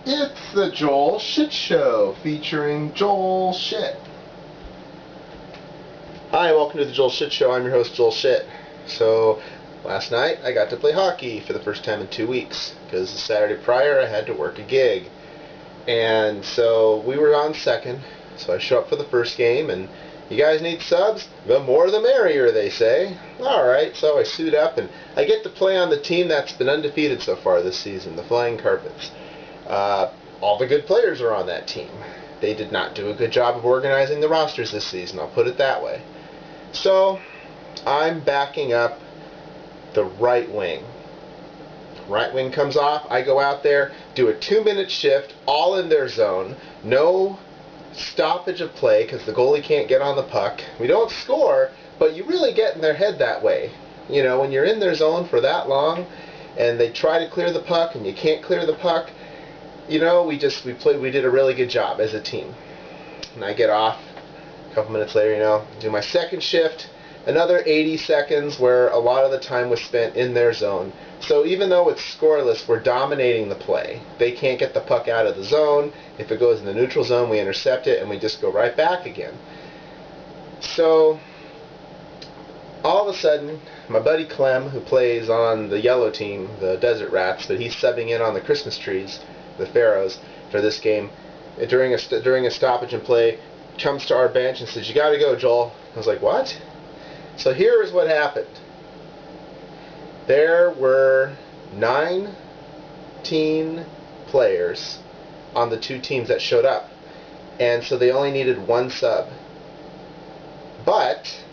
It's the Joel Shit Show featuring Joel Shit. Hi, welcome to the Joel Shit Show. I'm your host, Joel Shit. So, last night I got to play hockey for the first time in 2 weeks because the Saturday prior I had to work a gig. And so we were on second, so I show up for the first game and you guys need subs? The more the merrier, they say. Alright, so I suit up and I get to play on the team that's been undefeated so far this season, the Flying Carpets. All the good players are on that team. They did not do a good job of organizing the rosters this season, I'll put it that way. So, I'm backing up the right wing. Right wing comes off, I go out there, do a 2-minute shift, all in their zone, no stoppage of play because the goalie can't get on the puck. We don't score, but you really get in their head that way. You know, when you're in their zone for that long and they try to clear the puck and you can't clear the puck, you know, we did a really good job as a team. And I get off a couple minutes later, you know, do my second shift, another 80 seconds where a lot of the time was spent in their zone. So even though it's scoreless, we're dominating the play. They can't get the puck out of the zone. If it goes in the neutral zone, we intercept it and we just go right back again. So all of a sudden, my buddy Clem, who plays on the yellow team, the Desert Rats, but he's subbing in on the Christmas trees, the Pharaohs, for this game, during a stoppage and play, comes to our bench and says, "You got to go, Joel." I was like, "What?" So here is what happened. There were 19 players on the two teams that showed up, and so they only needed one sub. But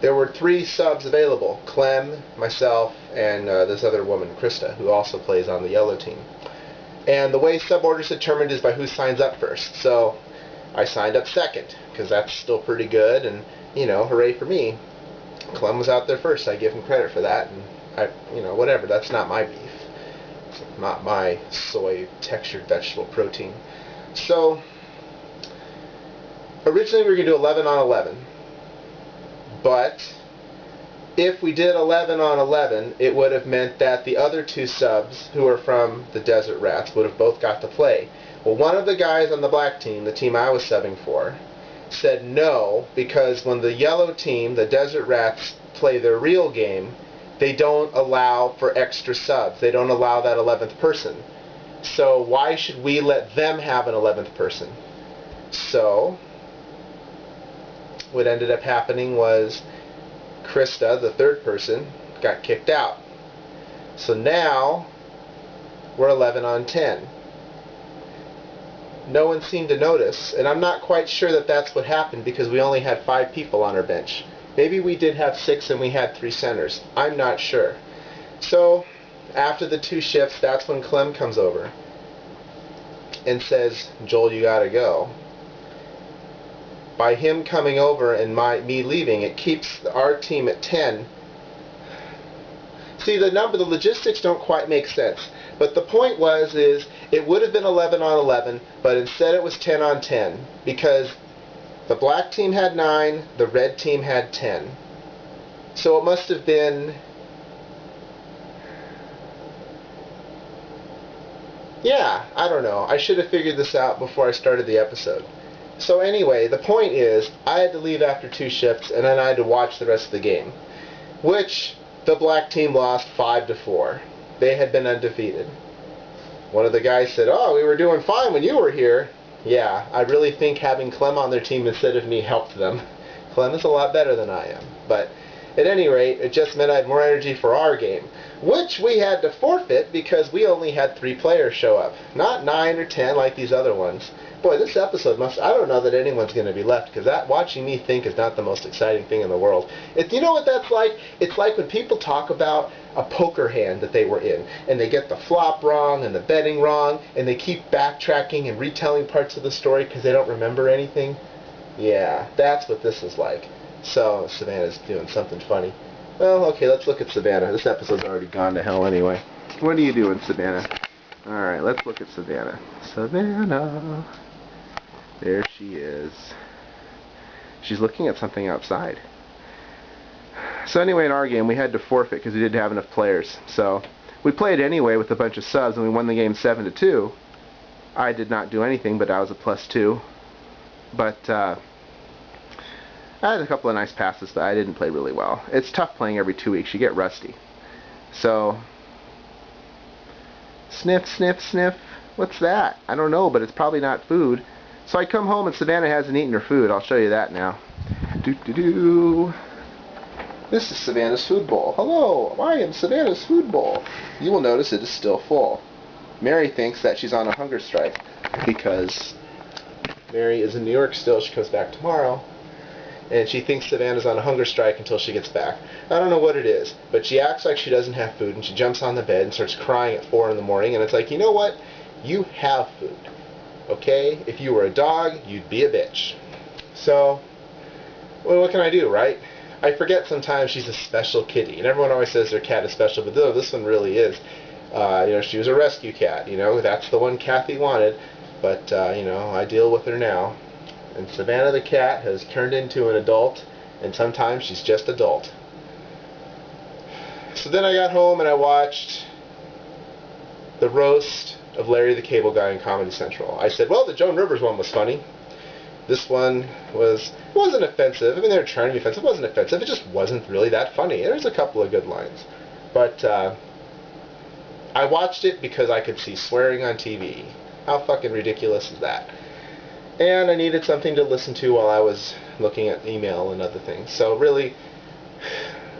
there were 3 subs available: Clem, myself, and this other woman, Krista, who also plays on the yellow team. And the way sub order is determined is by who signs up first. So I signed up second because that's still pretty good, and you know, hooray for me. Clem was out there first. I give him credit for that, and whatever. That's not my beef. It's not my soy textured vegetable protein. So originally we were going to do 11 on 11, but if we did 11 on 11, it would have meant that the other 2 subs, who are from the Desert Rats, would have both got to play. Well, one of the guys on the black team, the team I was subbing for, said no, because when the yellow team, the Desert Rats, play their real game, they don't allow for extra subs. They don't allow that 11th person. So why should we let them have an 11th person? So what ended up happening was Krista, the 3rd person, got kicked out. So now we're 11 on 10. No one seemed to notice, and I'm not quite sure that that's what happened because we only had 5 people on our bench. Maybe we did have 6 and we had 3 centers. I'm not sure. So after the 2 shifts, that's when Clem comes over and says, "Joel, you gotta go." By him coming over and me leaving, it keeps our team at 10. See, the logistics don't quite make sense. But the point is it would have been 11 on 11, but instead it was 10 on 10 because the black team had 9, the red team had 10. So it must have been, yeah, I don't know. I should have figured this out before I started the episode. So anyway, the point is, I had to leave after 2 shifts, and then I had to watch the rest of the game, which the black team lost 5-4. They had been undefeated. One of the guys said, "Oh, we were doing fine when you were here." Yeah, I really think having Clem on their team instead of me helped them. Clem is a lot better than I am. But at any rate, it just meant I had more energy for our game, which we had to forfeit because we only had 3 players show up, not 9 or 10 like these other ones. Boy, this episode I don't know that anyone's going to be left, because that watching me think is not the most exciting thing in the world. You know what that's like? It's like when people talk about a poker hand that they were in, and they get the flop wrong and the betting wrong, and they keep backtracking and retelling parts of the story because they don't remember anything. Yeah, that's what this is like. So, Savannah's doing something funny. Well, okay, let's look at Savannah. This episode's already gone to hell anyway. What are you doing, Savannah? Alright, let's look at Savannah. Savannah. There she is. She's looking at something outside. So anyway, in our game, we had to forfeit because we didn't have enough players. So We played anyway with a bunch of subs, and we won the game 7-2. I did not do anything, but I was a +2. But I had a couple of nice passes, but I didn't play really well. It's tough playing every 2 weeks. You get rusty. So, sniff, sniff, sniff. What's that? I don't know, but it's probably not food. So I come home and Savannah hasn't eaten her food. I'll show you that now. Doo-doo-doo. This is Savannah's food bowl. Hello, I am Savannah's food bowl. You will notice it is still full. Mary thinks that she's on a hunger strike because Mary is in New York still. She comes back tomorrow. And she thinks Savannah's on a hunger strike until she gets back. I don't know what it is, but she acts like she doesn't have food, and she jumps on the bed and starts crying at 4 in the morning, and it's like, you know what? You have food, okay? If you were a dog, you'd be a bitch. So, well, what can I do, right? I forget sometimes she's a special kitty, and everyone always says their cat is special, but no, this one really is. She was a rescue cat, that's the one Kathy wanted, but, I deal with her now. And Savannah the cat has turned into an adult, and sometimes she's just adult. So then I got home and I watched the roast of Larry the Cable Guy on Comedy Central. I said, well, the Joan Rivers one was funny. This one wasn't offensive. I mean, they were trying to be offensive. It wasn't offensive. It just wasn't really that funny. There's a couple of good lines. But I watched it because I could see swearing on TV. How fucking ridiculous is that? And I needed something to listen to while I was looking at email and other things. So really,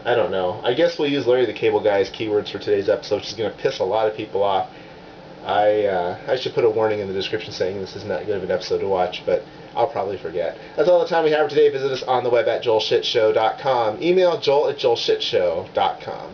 I don't know. I guess we'll use Larry the Cable Guy's keywords for today's episode, which is going to piss a lot of people off. I should put a warning in the description saying this is not good of an episode to watch, but I'll probably forget. That's all the time we have for today. Visit us on the web at joelshitshow.com. Email joel@joelshitshow.com.